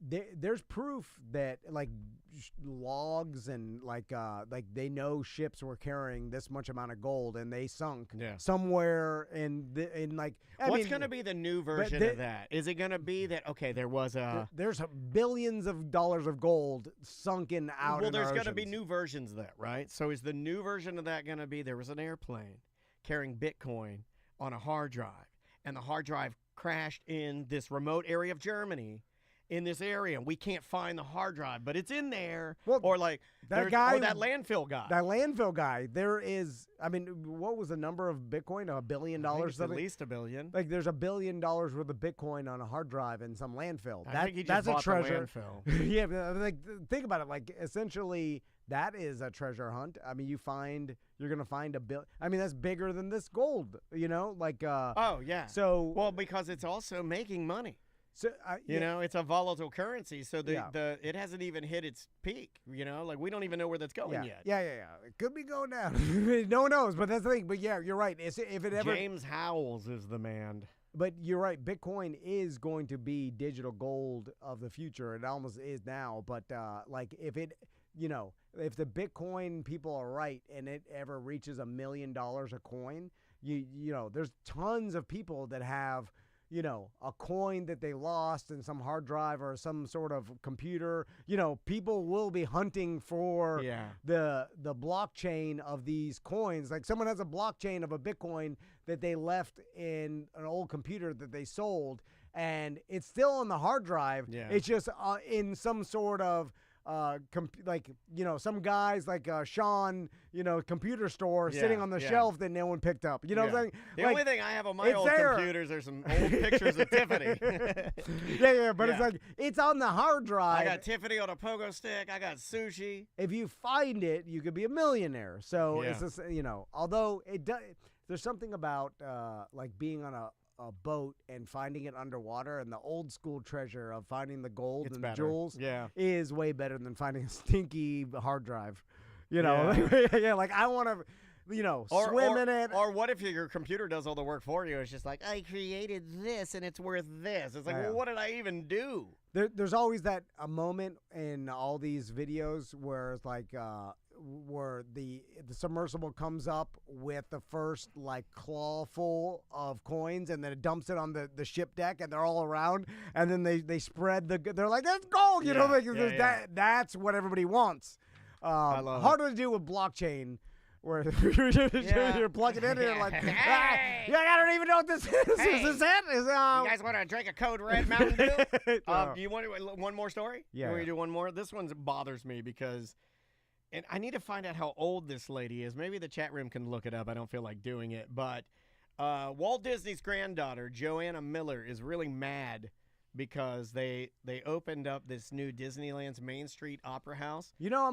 Speaker 7: There's proof that logs and they know ships were carrying this much amount of gold and they sunk somewhere
Speaker 5: what's going to be the new version of that? Is it going to be that there was
Speaker 7: there's billions of dollars of gold sunken out?
Speaker 5: Well, there's going to be new versions of that, right? So is the new version of that going to be there was an airplane carrying Bitcoin on a hard drive, and the hard drive crashed in this remote area of Germany? In this area, we can't find the hard drive, but it's in there.
Speaker 7: Well,
Speaker 5: or that landfill guy.
Speaker 7: That landfill guy. There is. I mean, what was the number of Bitcoin? $1 billion.
Speaker 5: At least $1 billion.
Speaker 7: Like there's $1 billion worth of Bitcoin on a hard drive in some landfill.
Speaker 5: I think he just
Speaker 7: that's
Speaker 5: bought
Speaker 7: a treasure.
Speaker 5: The landfill.
Speaker 7: Yeah, but think about it. Like essentially, that is a treasure hunt. I mean, you're gonna find $1 billion. I mean, that's bigger than this gold.
Speaker 5: Oh yeah.
Speaker 7: So
Speaker 5: because it's also making money.
Speaker 7: So
Speaker 5: it's a volatile currency, so it hasn't even hit its peak. We don't even know where that's going yet.
Speaker 7: Yeah. It could be going down. No one knows, but that's the thing. But yeah, you're right. If it ever
Speaker 5: James Howells is the man.
Speaker 7: But you're right. Bitcoin is going to be digital gold of the future. It almost is now. But if it, if the Bitcoin people are right and it ever reaches $1 million a coin, there's tons of people that have. A coin that they lost in some hard drive or some sort of computer. People will be hunting for the blockchain of these coins. Like someone has a blockchain of a Bitcoin that they left in an old computer that they sold, and it's still on the hard drive.
Speaker 5: Yeah.
Speaker 7: It's just in some sort of some guys like Sean, computer store sitting on the shelf that no one picked up. You know what I'm saying?
Speaker 5: The only thing I have on my old computers are some old pictures of Tiffany.
Speaker 7: But it's like, it's on the hard drive.
Speaker 5: I got Tiffany on a pogo stick. I got sushi.
Speaker 7: If you find it, you could be a millionaire. So it's just, although there's something about being on a boat and finding it underwater, and the old school treasure of finding the gold and the jewels is way better than finding a stinky hard drive. I want to swim in it.
Speaker 5: Or what if your computer does all the work for you? It's just like, I created this and it's worth this. It's like, well, what did I even do?
Speaker 7: There's always a moment in all these videos where it's like where the submersible comes up with the first claw full of coins, and then it dumps it on the ship deck, and they're all around, and then they spread they're like, that's gold, that's what everybody wants.
Speaker 5: I love
Speaker 7: harder to do with blockchain, Where you're plugging in and you're like, I don't even know what this is.
Speaker 5: Hey,
Speaker 7: Is this it?
Speaker 5: you guys want to drink a Code Red Mountain Dew?
Speaker 7: No.
Speaker 5: Do you want one more story?
Speaker 7: Yeah.
Speaker 5: You want me to do one more? This one bothers me because, and I need to find out how old this lady is. Maybe the chat room can look it up. I don't feel like doing it. But Walt Disney's granddaughter, Joanna Miller, is really mad because they opened up this new Disneyland's Main Street Opera House.
Speaker 7: You know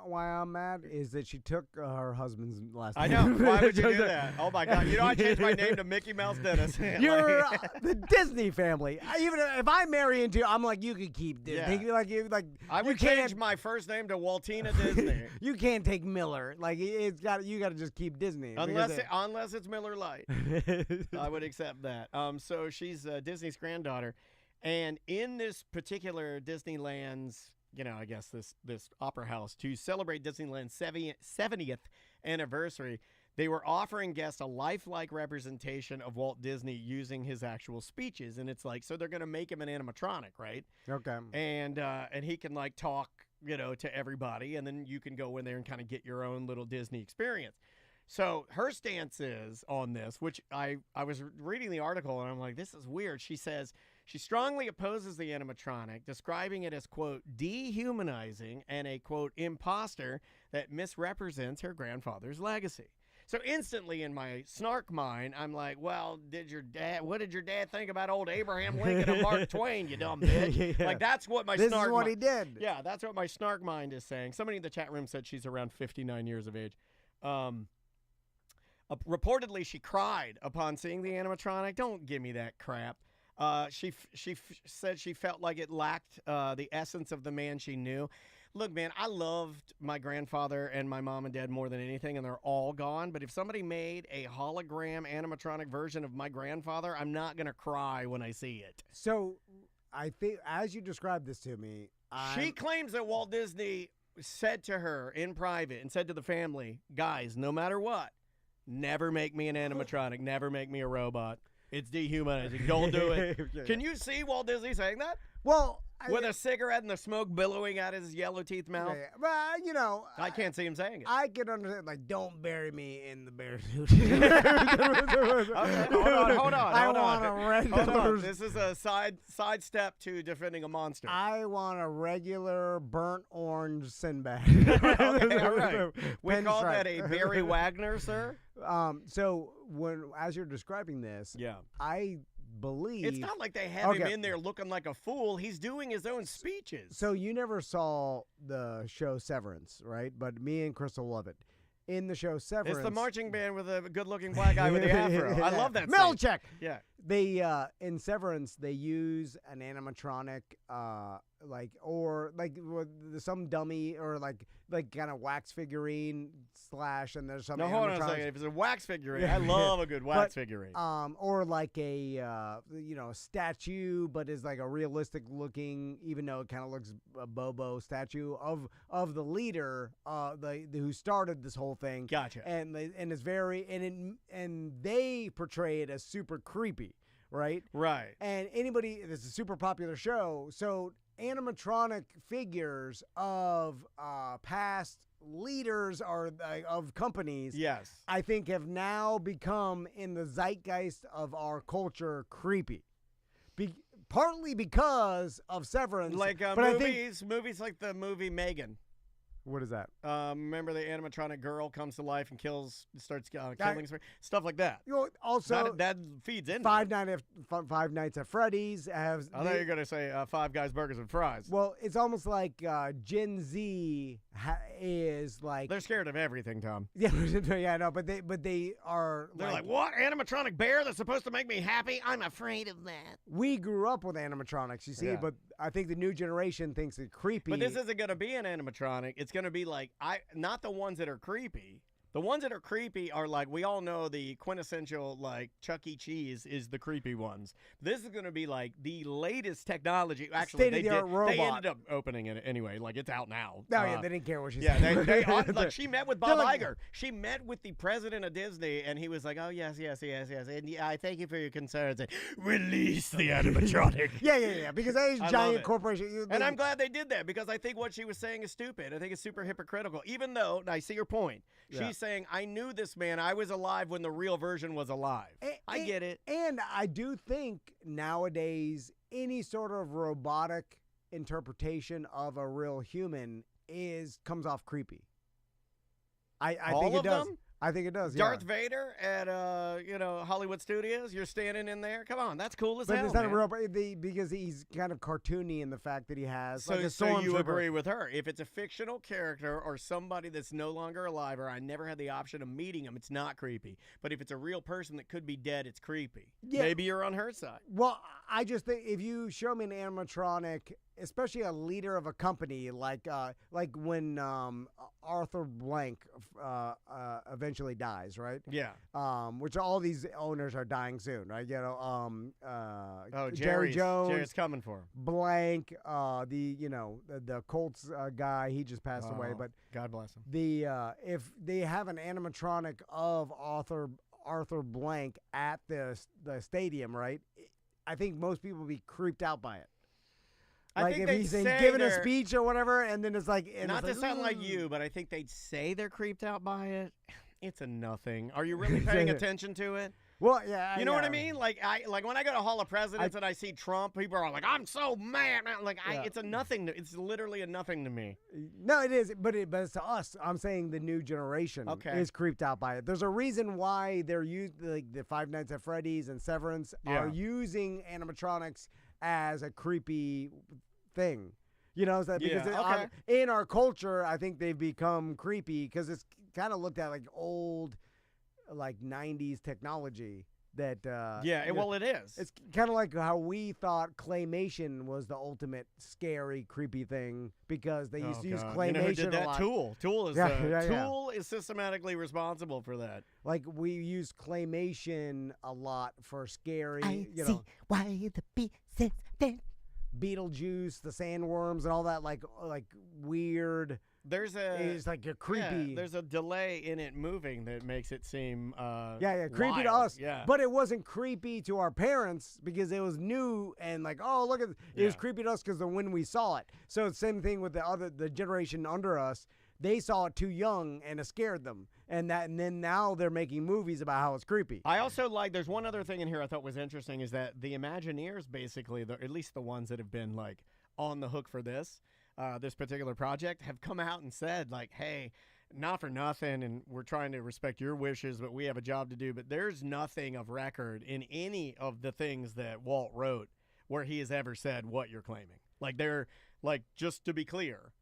Speaker 7: why I'm mad is that she took her husband's last name.
Speaker 5: I know. Why would you do that? Oh, my God. You know, I changed my name to Mickey Mouse Dennis.
Speaker 7: You're the Disney family. Even if I marry into you, I'm like, you can keep Disney.
Speaker 5: Yeah. I would change my first name to Waltina Disney.
Speaker 7: You can't take Miller. Like, you got to just keep Disney.
Speaker 5: Unless it's Miller Lite. I would accept that. So she's Disney's granddaughter. And in this particular Disneyland's, I guess this opera house, to celebrate Disneyland's 70th anniversary, they were offering guests a lifelike representation of Walt Disney using his actual speeches. And it's like, so they're going to make him an animatronic, right?
Speaker 7: Okay.
Speaker 5: And he can like talk, to everybody. And then you can go in there and kind of get your own little Disney experience. So her stance is on this, which I was reading the article and I'm like, this is weird. She says she strongly opposes the animatronic, describing it as, quote, dehumanizing and a, quote, imposter that misrepresents her grandfather's legacy. So instantly in my snark mind, I'm like, well, what did your dad think about old Abraham Lincoln and Mark Twain, you dumb bitch?
Speaker 7: Yeah.
Speaker 5: Like, that's what my
Speaker 7: This
Speaker 5: snark
Speaker 7: is what he did.
Speaker 5: Yeah, that's what my snark mind is saying. Somebody in the chat room said she's around 59 years of age. Reportedly, she cried upon seeing the animatronic. Don't give me that crap. She said she felt like it lacked the essence of the man she knew. Look, man, I loved my grandfather and my mom and dad more than anything, and they're all gone. But if somebody made a hologram animatronic version of my grandfather, I'm not going to cry when I see it.
Speaker 7: So I think as you described this to me,
Speaker 5: she claims that Walt Disney said to her in private and said to the family, guys, no matter what, never make me an animatronic, never make me a robot. It's dehumanizing. Don't do it. Can you see Walt Disney saying that?
Speaker 7: Well,
Speaker 5: with a cigarette and the smoke billowing out his yellow teeth mouth?
Speaker 7: But,
Speaker 5: I can't see him saying it.
Speaker 7: I can understand, like, don't bury me in the bear suit.
Speaker 5: Okay, hold on.
Speaker 7: I want a regular.
Speaker 5: This is a side step to defending a monster.
Speaker 7: I want a regular burnt orange Sinbad.
Speaker 5: Okay, all right. We call that a Barry Wagner, sir?
Speaker 7: So as you're describing this, I believe
Speaker 5: it's not like they have him in there looking like a fool. He's doing his own speeches.
Speaker 7: So you never saw the show Severance, right? But me and Crystal love it. In the show Severance,
Speaker 5: it's the marching band with a good-looking black guy with the afro. I love that.
Speaker 7: Melchek.
Speaker 5: Yeah.
Speaker 7: They in Severance they use an animatronic, some dummy or like kind of wax figurine / and there's some.
Speaker 5: No, hold on a second. If it's a wax figurine, I love a good wax figurine.
Speaker 7: Or like a statue, but is like a realistic looking, even though it kind of looks a Bobo statue of the leader, who started this whole thing.
Speaker 5: Gotcha.
Speaker 7: And it's very and they portray it as super creepy, right?
Speaker 5: Right.
Speaker 7: And this is a super popular show, so animatronic figures of past leaders or of companies,
Speaker 5: yes,
Speaker 7: I think have now become in the zeitgeist of our culture creepy. Partly because of Severance,
Speaker 5: like movies like the movie Megan.
Speaker 7: What is that?
Speaker 5: Remember the animatronic girl comes to life and starts killing stuff like that.
Speaker 7: Also,
Speaker 5: that feeds into
Speaker 7: Five Nights at Freddy's. I thought
Speaker 5: you were going to say Five Guys Burgers and Fries.
Speaker 7: Well, it's almost like Gen Z is like
Speaker 5: they're scared of everything, Tom.
Speaker 7: Yeah, no, but they are.
Speaker 5: They're like, what animatronic bear that's supposed to make me happy? I'm afraid of that.
Speaker 7: We grew up with animatronics, you see, but I think the new generation thinks it's creepy.
Speaker 5: But this isn't going to be an animatronic. It's going to be like not the ones that are creepy. The ones that are creepy are like, we all know the quintessential, like, Chuck E. Cheese is the creepy ones. This is going to be like the latest technology. Actually, they ended up opening it anyway. Like, it's out now.
Speaker 7: No, they didn't care what she said.
Speaker 5: Yeah, like, she met with Bob Iger. She met with the president of Disney, and he was like, oh, yes. And I thank you for your concerns. And release the animatronic.
Speaker 7: Yeah, because that is giant corporation.
Speaker 5: And I'm glad they did that, because I think what she was saying is stupid. I think it's super hypocritical. Even though, I see your point. She's saying saying, I knew this man. I was alive when the real version was alive. I get it.
Speaker 7: And I do think nowadays any sort of robotic interpretation of a real human comes off creepy. I think it does.
Speaker 5: Them?
Speaker 7: I think it does.
Speaker 5: Darth Vader at Hollywood Studios. You're standing in there. Come on, that's cool as hell.
Speaker 7: But it's not a real because he's kind of cartoony in the fact that he has.
Speaker 5: So,
Speaker 7: like a
Speaker 5: so you
Speaker 7: stormtrooper.
Speaker 5: agree with her? If it's a fictional character or somebody that's no longer alive, or I never had the option of meeting him, it's not creepy. But if it's a real person that could be dead, it's creepy. Yeah. Maybe you're on her side.
Speaker 7: Well, I just think if you show me an animatronic, especially a leader of a company, like when Arthur Blank eventually dies, right?
Speaker 5: Yeah.
Speaker 7: Which all these owners are dying soon, right?
Speaker 5: Jerry
Speaker 7: Jones.
Speaker 5: Jerry's coming for him.
Speaker 7: Blank, the Colts guy, he just passed away, but
Speaker 5: God bless him.
Speaker 7: If they have an animatronic of Arthur Blank at the stadium, right? I think most people would be creeped out by it.
Speaker 5: I think
Speaker 7: if
Speaker 5: they'd
Speaker 7: he's
Speaker 5: say
Speaker 7: giving a speech or whatever, and then it's like...
Speaker 5: Not to sound like you, but I think they'd say they're creeped out by it. It's a nothing. Are you really paying attention to it?
Speaker 7: Well, yeah.
Speaker 5: You know what I mean? Like when I go to Hall of Presidents and I see Trump, people are like, "I'm so mad." It's a nothing. It's literally a nothing to me.
Speaker 7: No, it is, but it's to us. I'm saying the new generation is creeped out by it. There's a reason why they're like the Five Nights at Freddy's and Severance are using animatronics as a creepy thing. You know, because in our culture, I think they've become creepy because it's kind of looked at like old, like 90s technology that
Speaker 5: it is.
Speaker 7: It's kind of like how we thought claymation was the ultimate scary, creepy thing because they used to use claymation.
Speaker 5: You know who did that?
Speaker 7: a lot.
Speaker 5: Tool is systematically responsible for that.
Speaker 7: Like we use claymation a lot for scary.
Speaker 8: See why the pieces fit.
Speaker 7: Beetlejuice, the sandworms, and all that like weird. It's like a creepy.
Speaker 5: Yeah, there's a delay in it moving that makes it seem
Speaker 7: creepy
Speaker 5: wild.
Speaker 7: to us.
Speaker 5: Yeah.
Speaker 7: But it wasn't creepy to our parents because it was new and like, oh, look at it was creepy to us because of when we saw it. So it's the same thing with the generation under us. They saw it too young and it scared them. And then now they're making movies about how it's creepy.
Speaker 5: I also there's one other thing in here I thought was interesting is that the Imagineers basically, at least the ones that have been like on the hook for this particular project, have come out and said like, hey, not for nothing, and we're trying to respect your wishes, but we have a job to do. But there's nothing of record in any of the things that Walt wrote where he has ever said what you're claiming. Like just to be clear,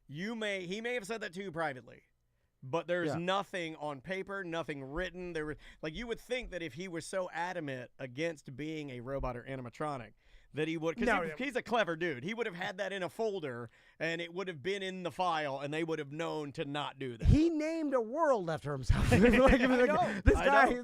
Speaker 5: he may have said that to you privately. But there's nothing on paper, nothing written. You would think that if he was so adamant against being a robot or animatronic, that he would, because he's a clever dude. He would have had that in a folder, and it would have been in the file, and they would have known to not do that.
Speaker 7: He named a world after himself. This guy,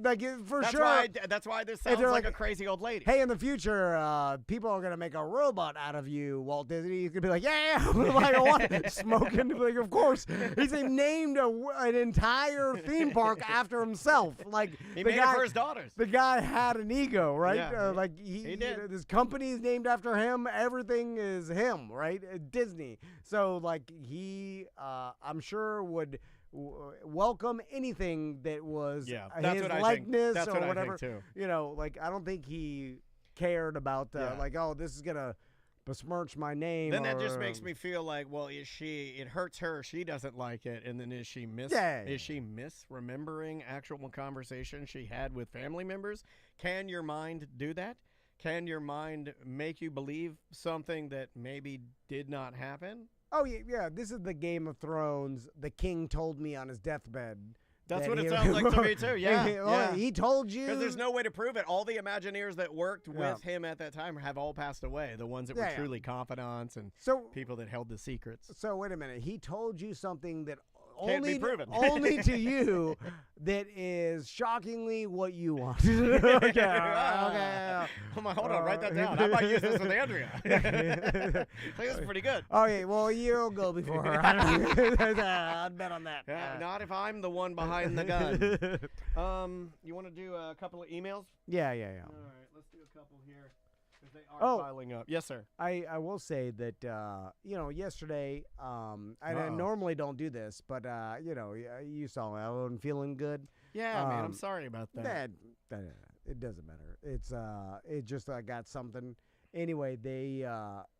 Speaker 5: That's why this sounds like a crazy old lady.
Speaker 7: Hey, in the future, people are gonna make a robot out of you, Walt Disney. He's gonna be like, yeah, like I want it. Smoking, like of course. He's named an entire theme park after himself. Like
Speaker 5: he made it for his daughters.
Speaker 7: The guy had an ego, right?
Speaker 5: Yeah, he did.
Speaker 7: This company is named after him. Everything is him, right? Disney. So he, I'm sure would welcome anything that was his likeness or whatever.
Speaker 5: I think too.
Speaker 7: You know, like I don't think he cared about this is gonna besmirch my name.
Speaker 5: Then that just makes me feel like, well, it hurts her, she doesn't like it, and then is she misremembering actual conversations she had with family members? Can your mind do that? Can your mind make you believe something that maybe did not happen?
Speaker 7: Oh, yeah. This is the Game of Thrones. The king told me on his deathbed.
Speaker 5: That's what it sounds like to me, too. Yeah.
Speaker 7: He told you.
Speaker 5: Because there's no way to prove it. All the Imagineers that worked with him at that time have all passed away. The ones that were truly confidants and people that held the secrets.
Speaker 7: So, wait a minute. He told you something that
Speaker 5: can't be proven.
Speaker 7: Only to you that is shockingly what you want. Okay.
Speaker 5: Hold on, write that down. I might use this with Andrea. I think this is pretty good.
Speaker 7: Okay, well, you'll go before her. I'd bet on that.
Speaker 5: Not if I'm the one behind the gun. You want to do a couple of emails?
Speaker 7: Yeah.
Speaker 5: All right, let's do a couple here. They are piling up. Yes, sir.
Speaker 7: I will say that, yesterday, I normally don't do this, but, you saw me. I wasn't feeling good.
Speaker 5: Yeah, man, I'm sorry about that.
Speaker 7: It doesn't matter. It's it just I got something. Anyway, when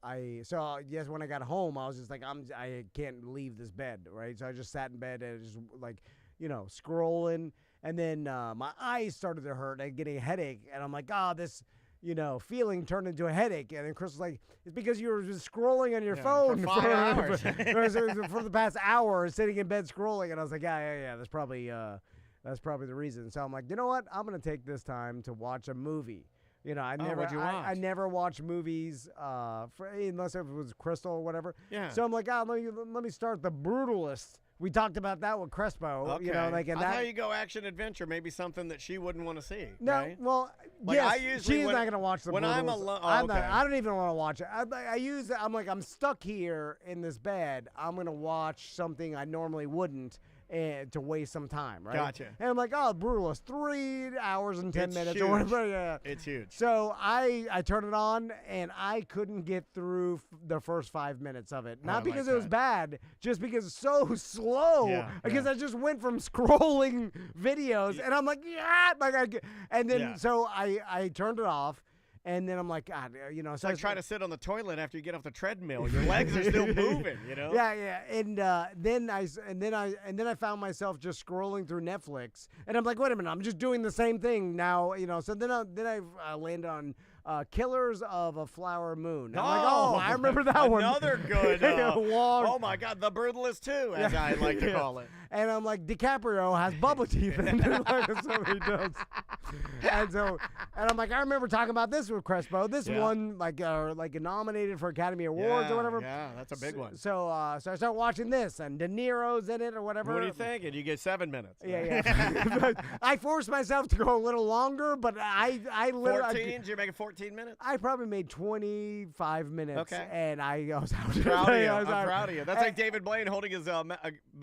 Speaker 7: I got home, I was just like, I can't leave this bed, right? So I just sat in bed and just like, scrolling, and then my eyes started to hurt and getting a headache, and I'm like, this, feeling turned into a headache, and then Chris was like, it's because you were just scrolling on your phone
Speaker 5: for 5 hours.
Speaker 7: for the past hour, sitting in bed scrolling, and I was like, yeah, that's probably the reason. So I'm like, you know what? I'm gonna take this time to watch a movie. I never watch movies unless it was Crystal or whatever.
Speaker 5: Yeah.
Speaker 7: So I'm like, let me start The Brutalist. We talked about that with Crespo.
Speaker 5: Okay. That's how you go action adventure. Maybe something that she wouldn't want to see.
Speaker 7: No,
Speaker 5: right?
Speaker 7: well,
Speaker 5: like
Speaker 7: yes, she's not going to watch The Brutalist.
Speaker 5: When I'm alone,
Speaker 7: I don't even want to watch it. I'm like, I'm stuck here in this bed. I'm going to watch something I normally wouldn't. And to waste some time, right?
Speaker 5: Gotcha.
Speaker 7: And I'm like, Brutalist, 3 hours and 10 minutes
Speaker 5: huge.
Speaker 7: or whatever. Yeah.
Speaker 5: It's huge.
Speaker 7: So I turned it on, and I couldn't get through the first 5 minutes of it. Not because it was bad, just because it's so slow.
Speaker 5: Yeah,
Speaker 7: because I just went from scrolling videos, and I'm like, so I turned it off. And then I'm like, God,
Speaker 5: It's like trying to sit on the toilet after you get off the treadmill. Your legs are still moving,
Speaker 7: Yeah. And then I found myself just scrolling through Netflix, and I'm like, wait a minute, I'm just doing the same thing now, So then I landed on Killers of a Flower Moon. I'm like, I remember that one.
Speaker 5: Another good. Oh my God, The Brutalist 2, as I like to call it.
Speaker 7: And I'm like, DiCaprio has bubble teeth in it, so he does. And I'm like, I remember talking about this with Crespo. This one, like nominated for Academy Awards or whatever.
Speaker 5: Yeah, that's a big one.
Speaker 7: So I start watching this, and De Niro's in it or whatever.
Speaker 5: What do you think? And you get 7 minutes.
Speaker 7: Yeah. I forced myself to go a little longer, but I literally.
Speaker 5: 14? Did you make it 14 minutes?
Speaker 7: I probably made 25 minutes.
Speaker 5: Okay.
Speaker 7: And I was out.
Speaker 5: I'm proud of you. That's like David Blaine holding his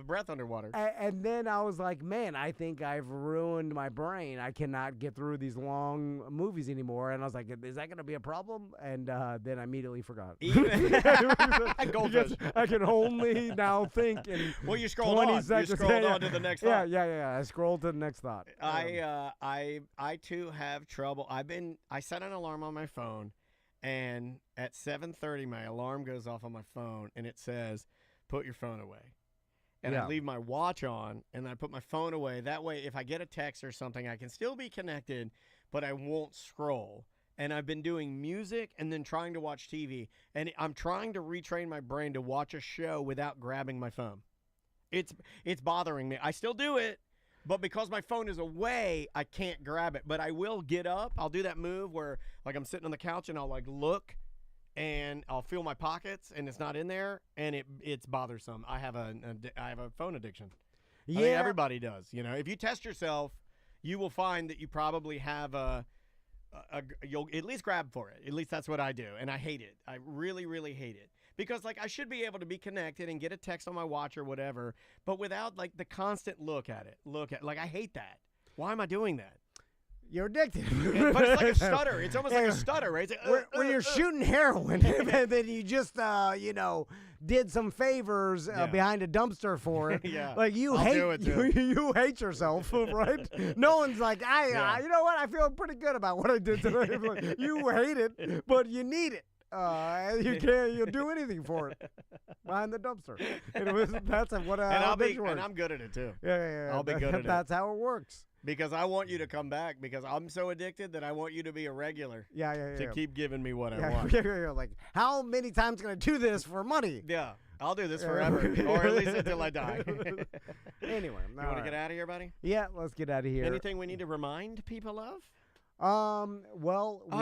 Speaker 5: breath underwater.
Speaker 7: And then I was like, man, I think I've ruined my brain. I cannot get through these long movies anymore. And I was like, is that going to be a problem? And then I immediately forgot.
Speaker 5: Goldfish.
Speaker 7: I can only now think in
Speaker 5: you scrolled
Speaker 7: 20
Speaker 5: on.
Speaker 7: seconds.
Speaker 5: You scrolled on to the next thought.
Speaker 7: Yeah. I scrolled to the next thought.
Speaker 5: I too have trouble. I set an alarm on my phone, and at 7:30 my alarm goes off on my phone, and it says, put your phone away. And I leave my watch on, and I put my phone away. That way, if I get a text or something, I can still be connected, but I won't scroll. And I've been doing music and then trying to watch TV. And I'm trying to retrain my brain to watch a show without grabbing my phone. It's bothering me. I still do it, but because my phone is away, I can't grab it. But I will get up. I'll do that move where, like, I'm sitting on the couch and I'll, like, look. And I'll feel my pockets, and it's not in there, and it's bothersome. I have a phone addiction.
Speaker 7: Yeah,
Speaker 5: I mean, everybody does. If you test yourself, you will find that you probably have you'll at least grab for it. At least that's what I do, and I hate it. I really, really hate it because I should be able to be connected and get a text on my watch or whatever, but without the constant look at it. I hate that. Why am I doing that?
Speaker 7: You're addicted.
Speaker 5: But it's like a stutter. It's almost like a stutter, right? It's like,
Speaker 7: when you're shooting heroin, and then you just, did some favors behind a dumpster for it.
Speaker 5: Yeah.
Speaker 7: Like you you hate yourself, right? No one's like, you know what? I feel pretty good about what I did today. Like, you hate it, but you need it. You'll do anything for it behind the dumpster. That's what
Speaker 5: and I'm good at it too.
Speaker 7: Yeah.
Speaker 5: I'll be good at it.
Speaker 7: That's how it works.
Speaker 5: Because I want you to come back because I'm so addicted that I want you to be a regular.
Speaker 7: Yeah.
Speaker 5: To keep giving me what I want.
Speaker 7: Yeah. Like, how many times can I do this for money?
Speaker 5: Yeah. I'll do this forever, or at least until I die.
Speaker 7: Anyway.
Speaker 5: You want to get out of here, buddy?
Speaker 7: Yeah, let's get out of here.
Speaker 5: Anything we need to remind people of?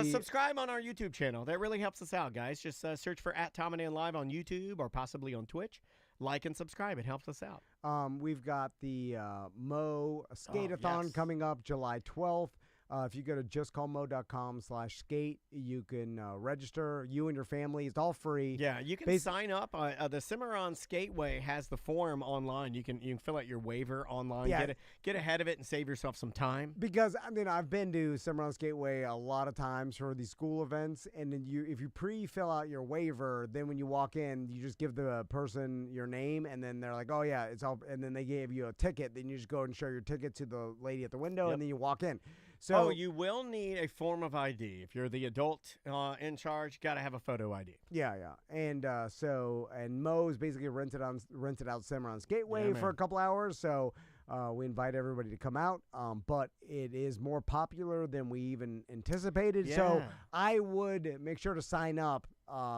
Speaker 7: Subscribe
Speaker 5: on our YouTube channel. That really helps us out, guys. Just search for @TomAndDanLive on YouTube or possibly on Twitch. Like and subscribe. It helps us out.
Speaker 7: We've got the Mo Skate-a-thon coming up July 12th. If you go to justcallmo.com/skate, you can register, you and your family. It's all free.
Speaker 5: Yeah, you can sign up. The Cimarron Skateway has the form online. You can fill out your waiver online.
Speaker 7: Yeah.
Speaker 5: Get ahead of it and save yourself some time.
Speaker 7: Because, I mean, I've been to Cimarron Skateway a lot of times for these school events, and then if you pre-fill out your waiver, then when you walk in, you just give the person your name, and then they're like, oh, yeah, it's all, and then they gave you a ticket. Then you just go and show your ticket to the lady at the window, and then you walk in. So
Speaker 5: you will need a form of ID. If you're the adult in charge, got to have a photo ID.
Speaker 7: Yeah. And and Mo's basically rented out Cimarron Skateway for a couple hours. So we invite everybody to come out. But it is more popular than we even anticipated.
Speaker 5: Yeah.
Speaker 7: So I would make sure to sign up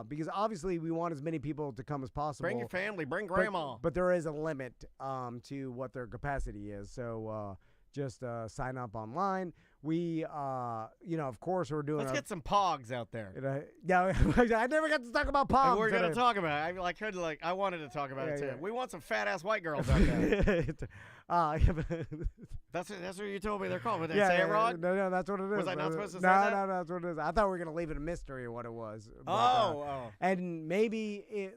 Speaker 7: because obviously we want as many people to come as possible.
Speaker 5: Bring your family. Bring grandma.
Speaker 7: But there is a limit to what their capacity is. So just sign up online. We, of course, we're doing.
Speaker 5: Let's get some pogs out there.
Speaker 7: Yeah, I never got to talk about pogs.
Speaker 5: And we're gonna talk about it. I wanted to talk about it too. Yeah. We want some fat ass white girls out there. That's what you told me they're called. Did I say it wrong?
Speaker 7: No, that's what it is.
Speaker 5: Was I not supposed to say that?
Speaker 7: No, that's what it is. I thought we were gonna leave it a mystery what it was.
Speaker 5: But,
Speaker 7: and maybe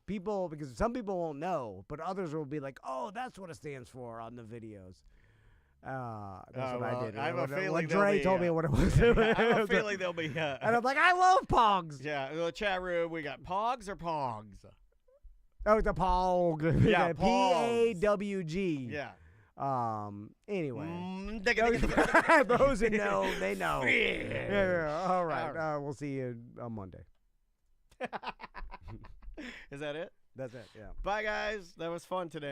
Speaker 7: people, because some people won't know, but others will be like, oh, that's what it stands for on the videos. That's what I did.
Speaker 5: I have a feeling
Speaker 7: Dre told me what it was.
Speaker 5: I have a feeling they'll be.
Speaker 7: And I'm like, I love pogs.
Speaker 5: Yeah, the chat room. We got pogs or pogs.
Speaker 7: Oh, it's a pog.
Speaker 5: Yeah,
Speaker 7: PAWG.
Speaker 5: Yeah.
Speaker 7: Anyway, those who know, they know. Yeah. All right. We'll see you on Monday.
Speaker 5: Is that it?
Speaker 7: That's it. Yeah.
Speaker 5: Bye, guys. That was fun today.